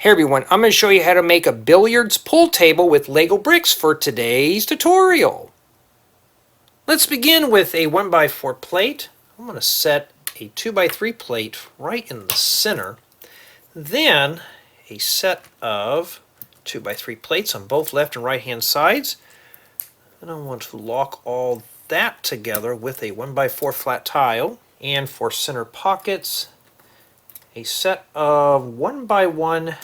Hey everyone, I'm going to show you how to make a billiards pool table with Lego bricks for today's tutorial. Let's begin with a 1x4 plate. I'm going to set a 2x3 plate right in the center. Then a set of 2x3 plates on both left and right hand sides. And I want to lock all that together with a 1x4 flat tile. And for center pockets, a set of 1x1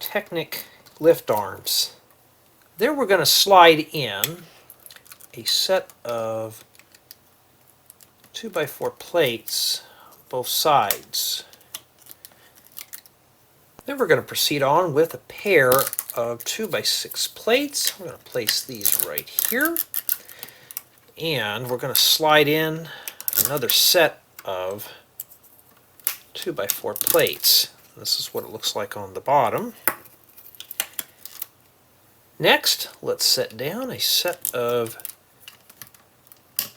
Technic lift arms. There we're going to slide in a set of 2x4 plates on both sides. Then we're going to proceed on with a pair of 2x6 plates. We're going to place these right here. And we're going to slide in another set of 2x4 plates. This is what it looks like on the bottom. Next, let's set down a set of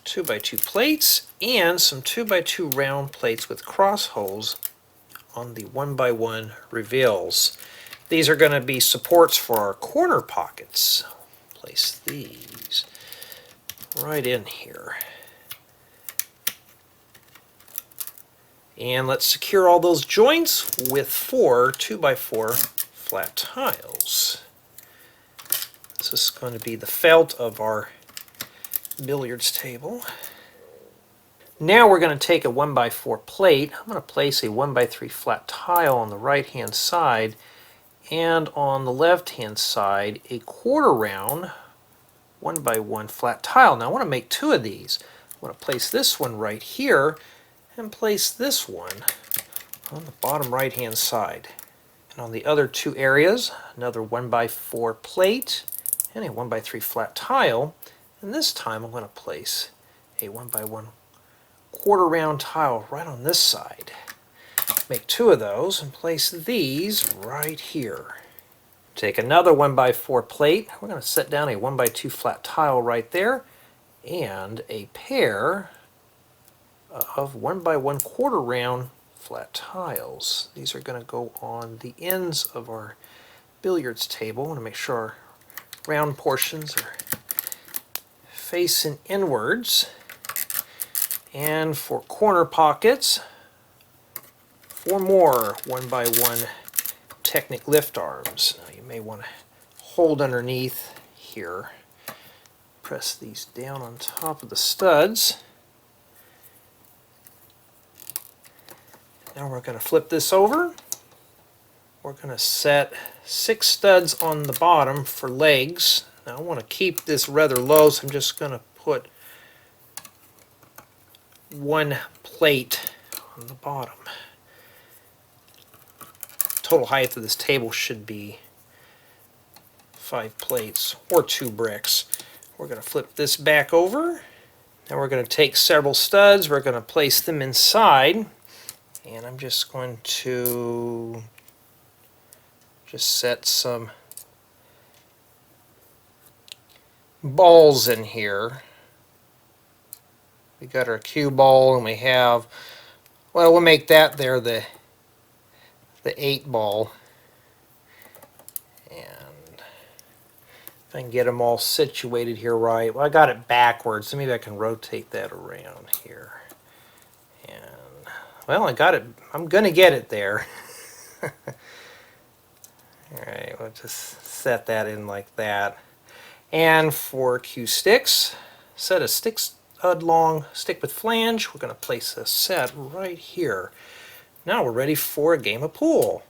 2x2 plates and some 2x2 round plates with cross holes on the 1x1 reveals. These are going to be supports for our corner pockets. Place these right in here. And let's secure all those joints with 4 2x4 flat tiles. This is going to be the felt of our billiards table. Now we're going to take a 1x4 plate. I'm going to place a 1x3 flat tile on the right hand side, and on the left hand side a quarter round 1x1 flat tile. Now I want to make two of these. I want to place this one right here and place this one on the bottom right hand side. And on the other two areas, another 1x4 plate and a 1x3 flat tile, and this time I'm going to place a 1x1 quarter round tile right on this side. Make two of those and place these right here. Take another 1x4 plate. We're going to set down a 1x2 flat tile right there and a pair of 1x1 quarter round flat tiles. These are going to go on the ends of our billiards table. I want to make sure our round portions are facing inwards. And for corner pockets, 4 more 1x1 Technic lift arms. Now you may want to hold underneath here. Press these down on top of the studs. Now we're going to flip this over. We're going to set 6 studs on the bottom for legs. Now I want to keep this rather low, so I'm just going to put 1 plate on the bottom. Total height of this table should be 5 plates or 2 bricks. We're going to flip this back over. Now we're going to take several studs. We're going to place them inside. And I'm just going to set some balls in here. We got our cue ball, and we have, well, we'll make that there the 8 ball. And if I can get them all situated here right. Well, I got it backwards, so maybe I can rotate that around here. And, well, I got it. I'm going to get it there. Alright, we'll just set that in like that. And for cue sticks, set a stud long stick with flange. We're going to place a set right here. Now we're ready for a game of pool.